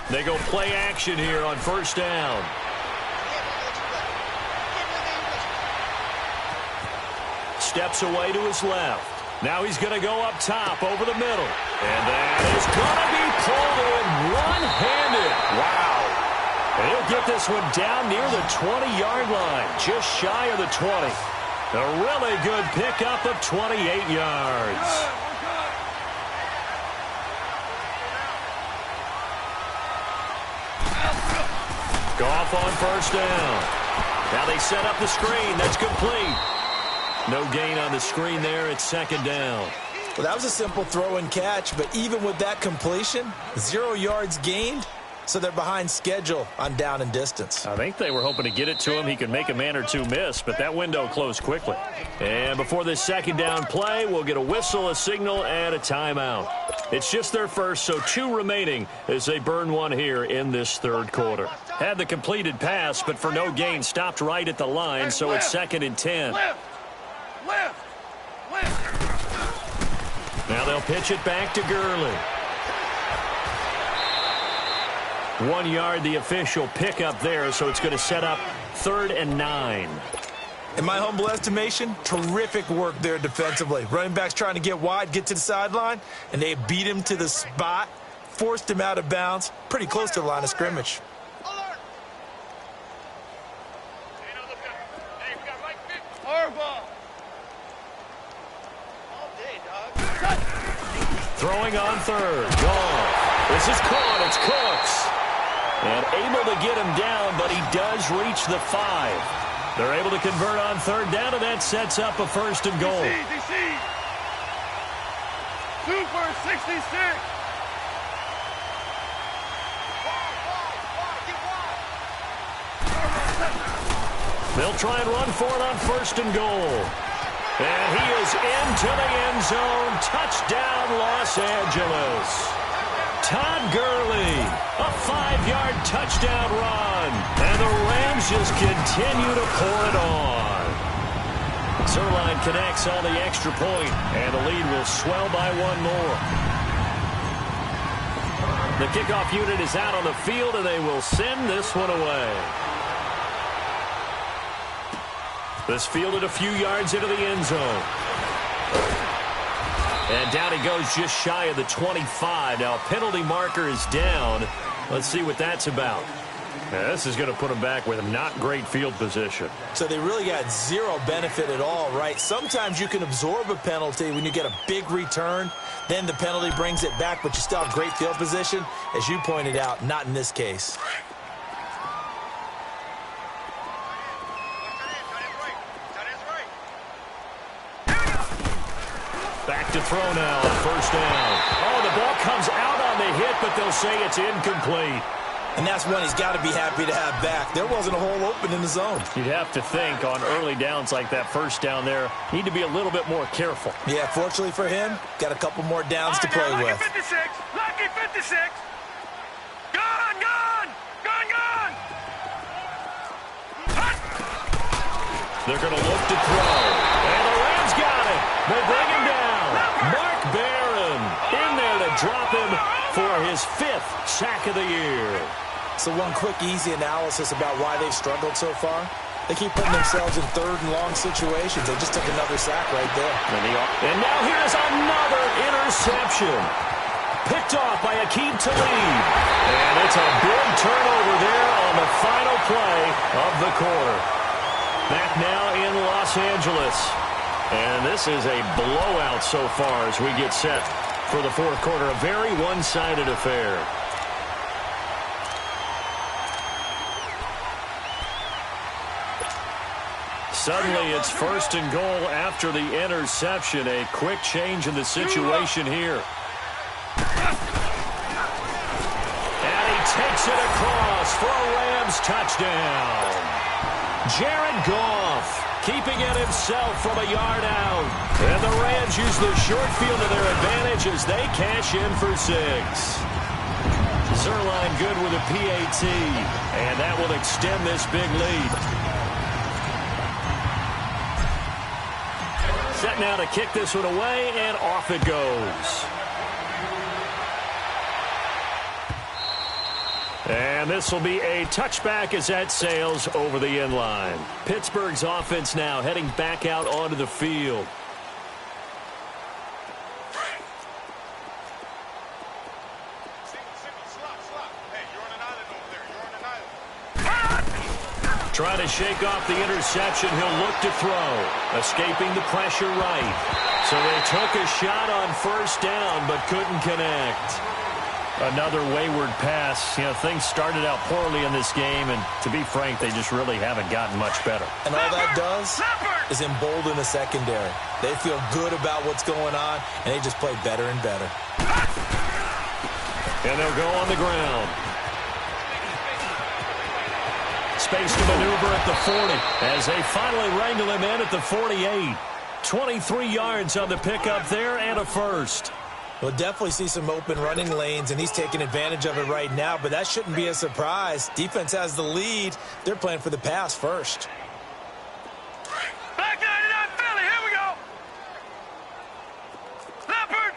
They go play action here on 1st down. Steps away to his left. Now he's going to go up top over the middle. And that is going to be pulled in one-handed. Wow. And he'll get this one down near the 20-yard line, just shy of the 20. A really good pickup of 28 yards. Goff on 1st down. Now they set up the screen. That's complete. No gain on the screen there. It's 2nd down. Well, that was a simple throw and catch, but even with that completion, 0 yards gained, so they're behind schedule on down and distance. I think they were hoping to get it to him. He could make a man or two miss, but that window closed quickly. And before this 2nd down play, we'll get a whistle, a signal, and a timeout. It's just their first, so 2 remaining as they burn one here in this 3rd quarter. Had the completed pass, but for no gain, stopped right at the line, so it's 2nd and 10. Now they'll pitch it back to Gurley. 1 yard, the official pickup there, so it's going to set up 3rd and 9. In my humble estimation, terrific work there defensively. Running back's trying to get wide, get to the sideline, and they beat him to the spot, forced him out of bounds, pretty close to the line of scrimmage. Throwing on 3rd. Gone. This is caught. It's Cooks. And able to get him down, but he does reach the 5. They're able to convert on 3rd down, and that sets up a 1st and goal. DC. Super 66. They'll try and run for it on 1st and goal. And he is into the end zone. Touchdown, Los Angeles. Todd Gurley, a 5-yard touchdown run. And the Rams just continue to pour it on. Zerline connects on the extra point, and the lead will swell by 1 more. The kickoff unit is out on the field, and they will send this one away. This fielded a few yards into the end zone. And down he goes just shy of the 25. Now a penalty marker is down. Let's see what that's about. Now, this is going to put him back with not great field position. So they really got zero benefit at all, right? Sometimes you can absorb a penalty when you get a big return. Then the penalty brings it back, but you still have great field position. As you pointed out, not in this case. Back to throw now on 1st down. Oh, the ball comes out on the hit, but they'll say it's incomplete. And that's one he's got to be happy to have back. There wasn't a hole open in the zone. You'd have to think on early downs like that 1st down there, need to be a little bit more careful. Yeah, fortunately for him, got a couple more downs to play with. Lucky 56. Lucky 56. Gone, gone. Gone, gone. They're going to look to throw. And the Rams got it. They bring him down. Mark Barron in there to drop him for his 5th sack of the year. So one quick, easy analysis about why they've struggled so far. They keep putting themselves in 3rd and long situations. They just took another sack right there. And now here's another interception. Picked off by Akeem Talib. And it's a big turnover there on the final play of the quarter. Back now in Los Angeles. And this is a blowout so far as we get set for the 4th quarter. A very one-sided affair. Suddenly it's 1st and goal after the interception. A quick change in the situation here. And he takes it across for a Rams touchdown. Jared Goff keeping it himself from a yard out. And the Rams use the short field to their advantage as they cash in for 6. Zerline good with a PAT. And that will extend this big lead. Set now to kick this one away, and off it goes. And this will be a touchback as that sails over the end line. Pittsburgh's offense now heading back out onto the field. Trying to shake off the interception. He'll look to throw. Escaping the pressure right. So they took a shot on 1st down, but couldn't connect. Another wayward pass. You know, things started out poorly in this game, and to be frank, they just really haven't gotten much better. And all that does is embolden the secondary. They feel good about what's going on, and they just play better and better. And they'll go on the ground. Space to maneuver at the 40 as they finally wrangle him in at the 48. 23 yards on the pickup there and a 1st. We'll definitely see some open running lanes, and he's taking advantage of it right now, but that shouldn't be a surprise. Defense has the lead. They're playing for the pass first. Back 99 Philly, here we go. Leopard.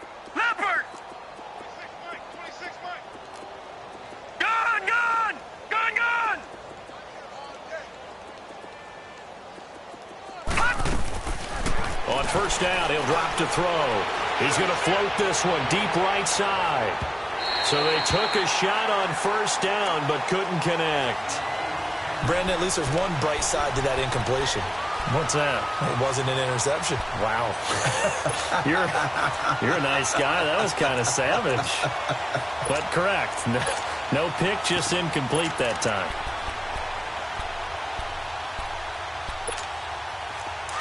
first down. He'll drop to throw. He's going to float this one deep right side. So they took a shot on first down but couldn't connect. Brandon, at least there's one bright side to that incompletion. What's that? It wasn't an interception. Wow. You're a nice guy. That was kind of savage. But correct. No pick, just incomplete that time.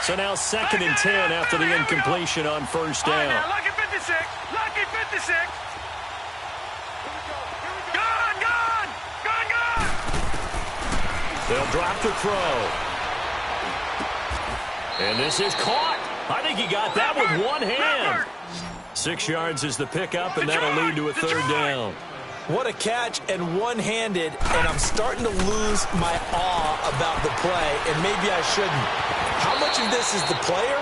So now 2nd and 10 after the incompletion on first down. Now, lucky 56. Lucky 56. Gone, gone. Gone, gone. They'll drop to throw. And this is caught. I think he got that with one hand. 6 yards is the pickup, and that'll lead to a third down. What a catch, and one-handed, and I'm starting to lose my awe about the play, and maybe I shouldn't. How much of this is the player?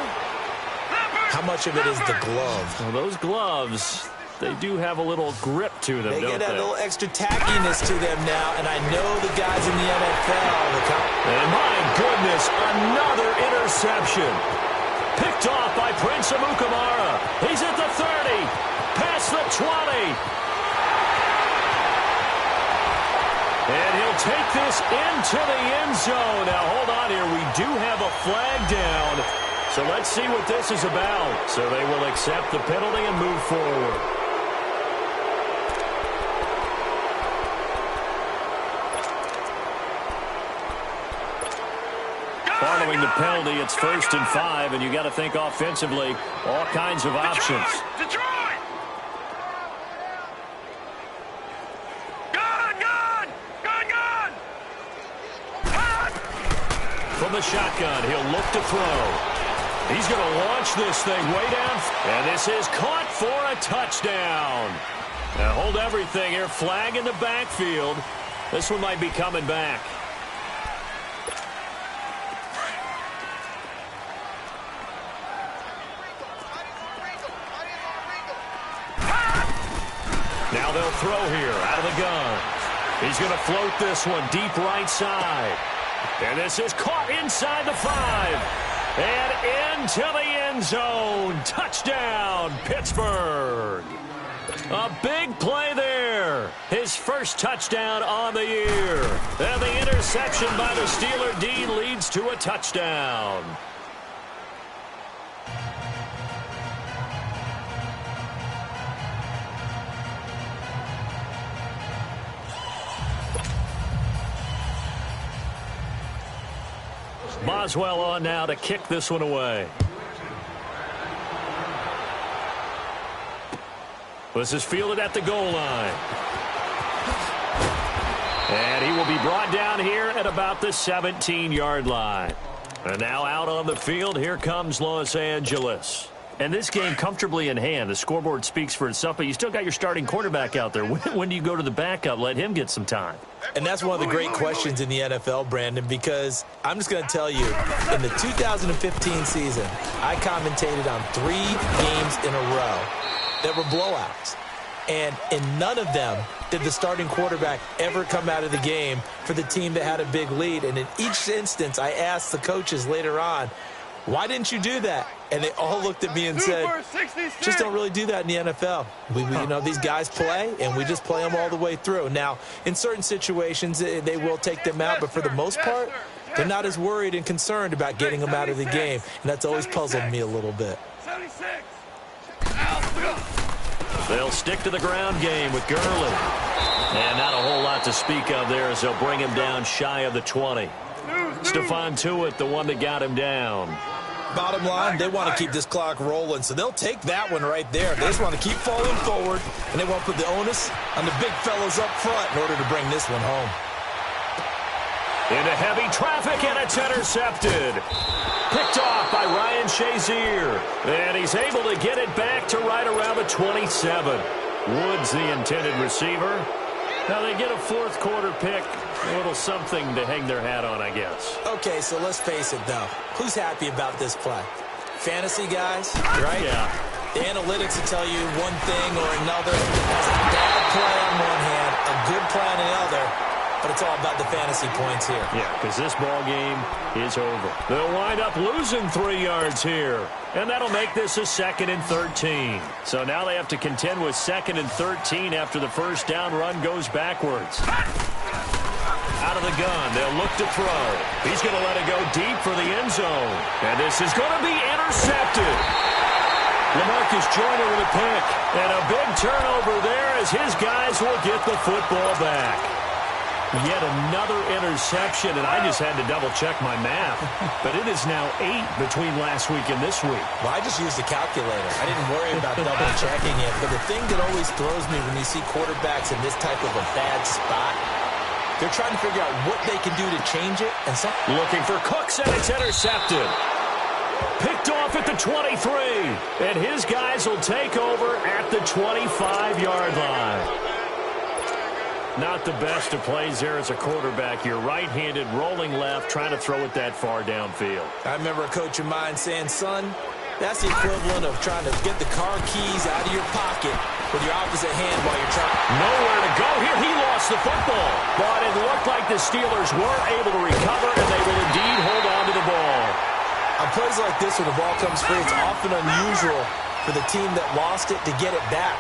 How much of it is the glove? Well, those gloves, they do have a little grip to them, They don't get they? a little extra tackiness to them now, and I know the guys in the NFL. And my goodness, another interception. Picked off by Prince Amukamara. He's at the 30, past the 20. And he'll take this into the end zone. Now, hold on here. We do have a flag down. So let's see what this is about. So they will accept the penalty and move forward. Following the penalty, it's 1st and 5, and you got to think offensively, all kinds of options. Detroit! Gone, gone! Gone, gone! From the shotgun, he'll look to throw. He's going to launch this thing way down. And this is caught for a touchdown. Now hold everything here. Flag in the backfield. This one might be coming back. Now they'll throw here out of the gun. He's going to float this one deep right side. And this is caught inside the 5. And into the end zone. Touchdown, Pittsburgh. A big play there. His first touchdown on the year. And the interception by the Steeler D leads to a touchdown. Boswell on now to kick this one away. This is fielded at the goal line. And he will be brought down here at about the 17-yard line. And now out on the field, here comes Los Angeles. And this game comfortably in hand. The scoreboard speaks for itself, but you still got your starting quarterback out there. When do you go to the backup? Let him get some time. And that's one of the great questions in the NFL, Brandon, because I'm just going to tell you, in the 2015 season, I commentated on 3 games in a row that were blowouts. And in none of them did the starting quarterback ever come out of the game for the team that had a big lead. And in each instance, I asked the coaches later on, why didn't you do that? And they all looked at me and said, just don't really do that in the NFL. We you know, these guys play, and we just play them all the way through. Now, in certain situations, they will take them out, but for the most part, they're not as worried and concerned about getting them out of the game. And that's always puzzled me a little bit. They'll stick to the ground game with Gurley. And not a whole lot to speak of there as they'll bring him down shy of the 20. Stephon Tuitt, the one that got him down. Bottom line, they want to keep this clock rolling, so they'll take that one right there. They just want to keep falling forward, and they want to put the onus on the big fellas up front in order to bring this one home. Into heavy traffic, and it's intercepted. Picked off by Ryan Shazier. And he's able to get it back to right around the 27. Woods, the intended receiver. Now they get a fourth quarter pick. A little something to hang their hat on, I guess. Okay, so let's face it, though. Who's happy about this play? Fantasy guys, right? Yeah. The analytics will tell you one thing or another. Has a bad play on one hand, a good play on the other. but it's all about the fantasy points here. Yeah, because this ball game is over. They'll wind up losing 3 yards here, and that'll make this a 2nd and 13. So now they have to contend with 2nd and 13 after the first down run goes backwards. Out of the gun, they'll look to throw. He's going to let it go deep for the end zone. And this is going to be intercepted. LaMarcus Joyner with a pick. And a big turnover there as his guys will get the football back. Yet another interception, and I just had to double-check my math. But it is now 8 between last week and this week. Well, I just used a calculator. I didn't worry about double-checking it. But the thing that always throws me when you see quarterbacks in this type of a bad spot, they're trying to figure out what they can do to change it. And looking for Cooks, and it's intercepted. Picked off at the 23. And his guys will take over at the 25-yard line. Not the best of plays there as a quarterback. You're right-handed, rolling left, trying to throw it that far downfield. I remember a coach of mine saying, son, that's the equivalent of trying to get the car keys out of your pocket with your opposite hand while you're trying. Nowhere to go here. He lost the football. But it looked like the Steelers were able to recover, and they will indeed hold on to the ball. On plays like this, when the ball comes free, it's often unusual for the team that lost it to get it back.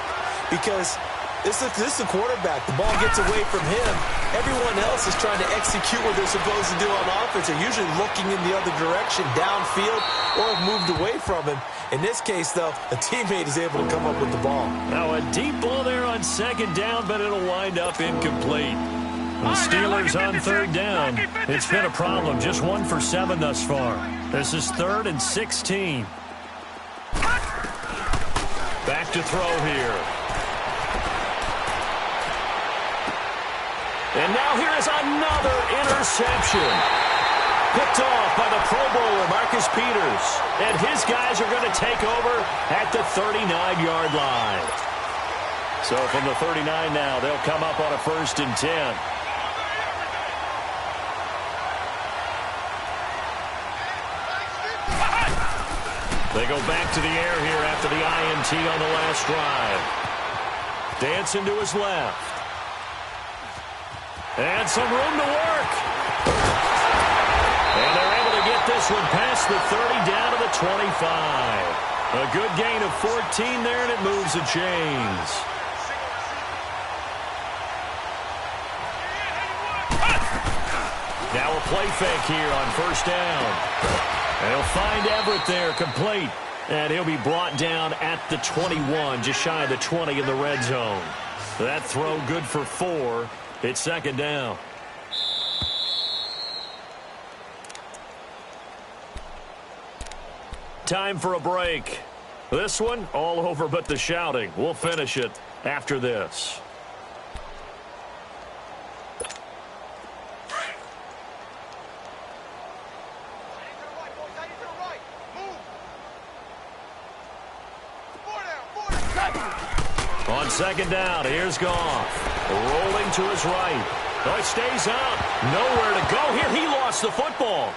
Because this is a quarterback. The ball gets away from him. Everyone else is trying to execute what they're supposed to do on offense. They're usually looking in the other direction, downfield, or have moved away from him. In this case, though, a teammate is able to come up with the ball. Now a deep ball there on 2nd down, but it'll wind up incomplete. The Steelers on 3rd down. It's been a problem. Just 1 for 7 thus far. This is 3rd and 16. Back to throw here. And now here is another interception. Picked off by the Pro Bowler, Marcus Peters. And his guys are going to take over at the 39-yard line. So from the 39 now, they'll come up on a 1st and 10. They go back to the air here after the INT on the last drive. Dancing to his left. And some room to work. And they're able to get this one past the 30 down to the 25. A good gain of 14 there, and it moves the chains. Now a play fake here on 1st down. And he'll find Everett there, complete. And he'll be brought down at the 21, just shy of the 20 in the red zone. That throw good for 4. It's 2nd down. Time for a break. This one, all over but the shouting. We'll finish it after this. On 2nd down, here's Goff. Rolling to his right. Oh, it stays out. Nowhere to go here. He lost the football.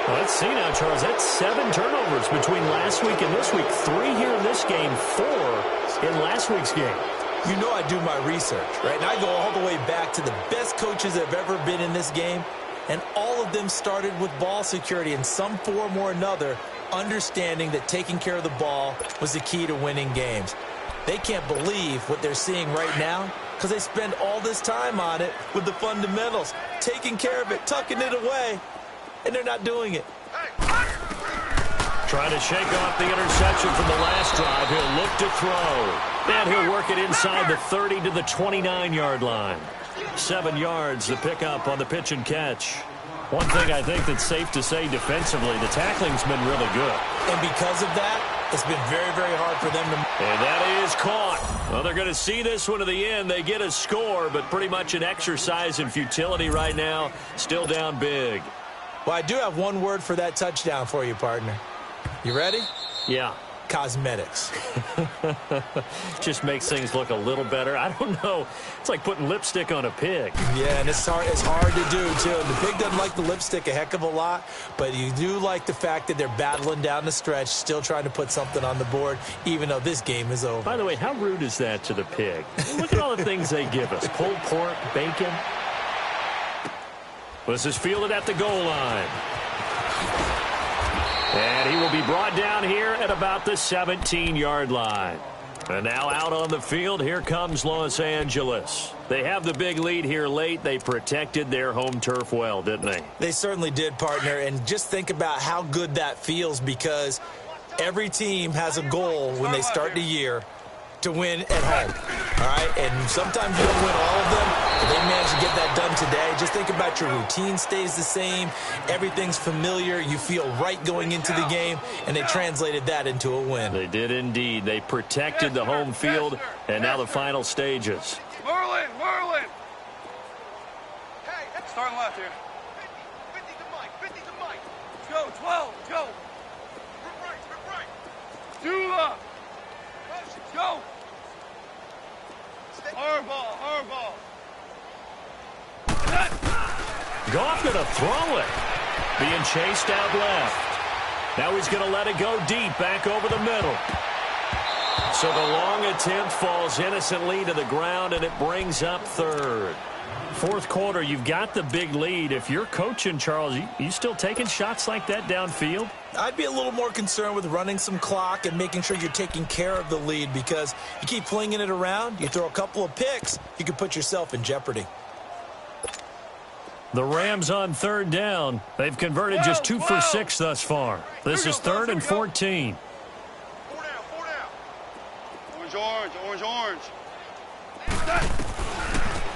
Let's see now, Charles. That's 7 turnovers between last week and this week. 3 here in this game, 4 in last week's game. You know I do my research, right? And I go all the way back to the best coaches that have ever been in this game. And all of them started with ball security in some form or another, understanding that taking care of the ball was the key to winning games. They can't believe what they're seeing right now because they spend all this time on it with the fundamentals, taking care of it, tucking it away, and they're not doing it. Trying to shake off the interception from the last drive. He'll look to throw. And he'll work it inside the 30 to the 29-yard line. 7 yards to pick up on the pitch and catch. One thing I think that's safe to say defensively, the tackling's been really good. And because of that, it's been very, very hard for them to... And that is caught. Well, they're going to see this one to the end. They get a score, but pretty much an exercise in futility right now. Still down big. Well, I do have one word for that touchdown for you, partner. You ready? Yeah. cosmetics. Just makes things look a little better. I don't know. It's like putting lipstick on a pig. Yeah, and it's hard to do, too. The pig doesn't like the lipstick a heck of a lot, but you do like the fact that they're battling down the stretch, still trying to put something on the board, even though this game is over. By the way, how rude is that to the pig? Look at all the things they give us. Pulled pork, bacon. This is fielded at the goal line. And he will be brought down here at about the 17-yard line. And now out on the field, here comes Los Angeles. They have the big lead here late. They protected their home turf well, didn't they? They certainly did, partner. And just think about how good that feels, because every team has a goal when they start the year to win at home. All right? And sometimes you don't win all of them, but they managed to get that done today. Just think about your routine stays the same. Everything's familiar. You feel right going into the game, and they translated that into a win. They did indeed. They protected the home field, and now the final stages. Merlin! Hey, starting left here. 50 to Mike. Let's go, 12, let's go. Rip right. Dula! Let's go. Hardball. Goff going to throw it. Being chased out left. Now he's going to let it go deep, back over the middle. So the long attempt falls innocently to the ground, and it brings up third. Fourth quarter, you've got the big lead. If you're coaching, Charles, you still taking shots like that downfield? I'd be a little more concerned with running some clock and making sure you're taking care of the lead, because you keep flinging it around, you throw a couple of picks, you could put yourself in jeopardy. The Rams on third down. They've converted just 2 for 6 thus far. This is 3rd and 14. 4 down. Orange.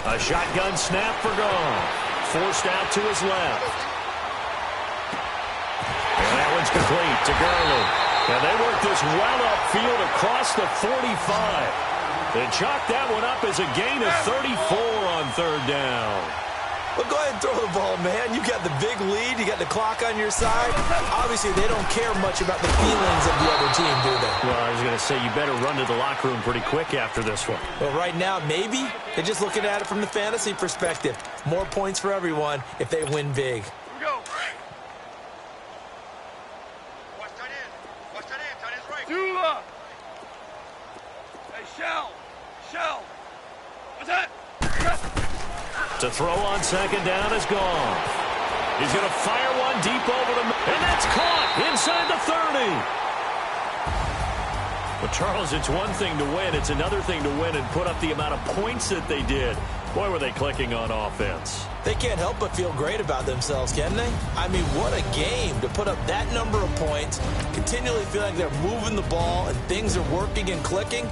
A shotgun snap for Goff. Forced out to his left. And that one's complete to Gurley. And they work this well upfield across the 45. And chalk that one up as a gain of 34 on third down. Well, go ahead and throw the ball, man. You got the big lead. You got the clock on your side. Obviously, they don't care much about the feelings of the other team, do they? Well, I was going to say, you better run to the locker room pretty quick after this one. Well, right now, maybe. They're just looking at it from the fantasy perspective. More points for everyone if they win big. Here we go. Watch tight end. Tight end's right. Dula. Hey, Shell. What's that? To throw on second down is Goff. He's going to fire one deep over the middle, and that's caught inside the 30. But, Charles, it's one thing to win. It's another thing to win and put up the amount of points that they did. Boy, were they clicking on offense. They can't help but feel great about themselves, can they? I mean, what a game to put up that number of points, continually feel like they're moving the ball and things are working and clicking.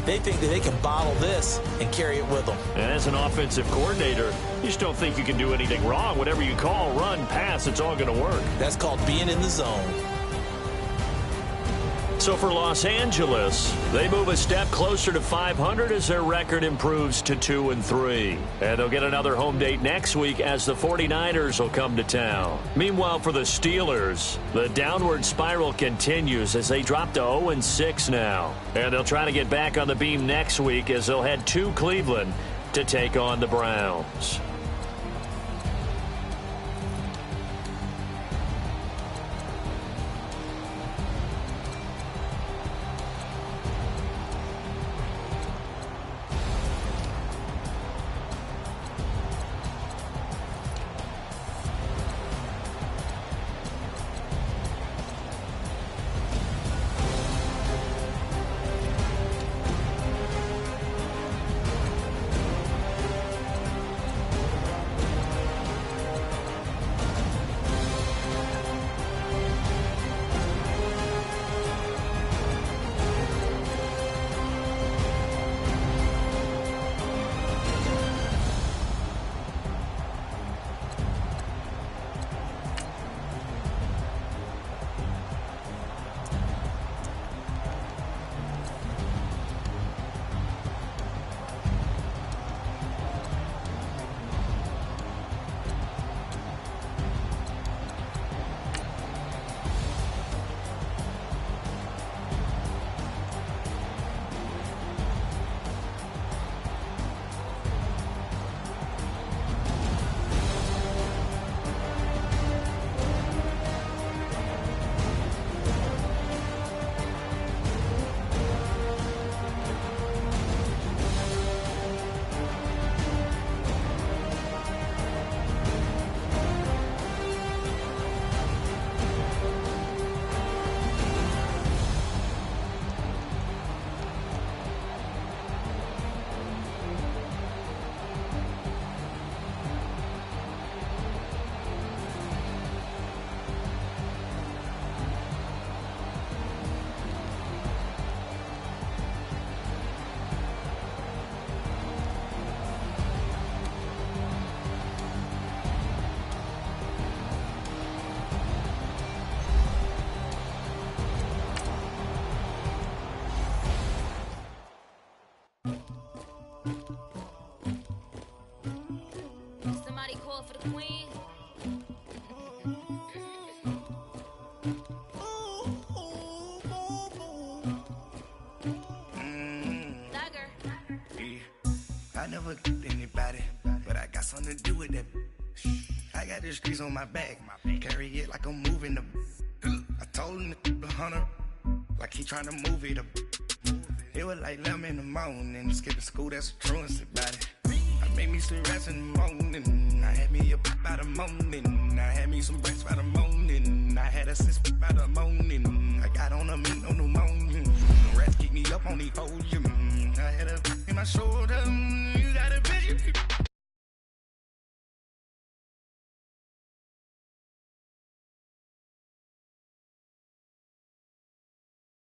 They think that they can bottle this and carry it with them. And as an offensive coordinator, you just don't think you can do anything wrong. Whatever you call, run, pass, it's all going to work. That's called being in the zone. So for Los Angeles, they move a step closer to 500 as their record improves to 2-3. And they'll get another home date next week as the 49ers will come to town. Meanwhile, for the Steelers, the downward spiral continues as they drop to 0-6 now. And they'll try to get back on the beam next week as they'll head to Cleveland to take on the Browns. queen. I never anybody, but I got something to do with that. I got the streets on my back, carry it like I'm moving the. I told him the hunter, like he trying to move it up. It was like 11 in the morning, skipping school, that's a truancy about it. I made me some rest in the morning, I had me a by the morning, I had me some breaks by the morning, I had a sis by the morning, I got on a meat, no pneumonia, rats keep me up on the podium, I had a in my shoulder.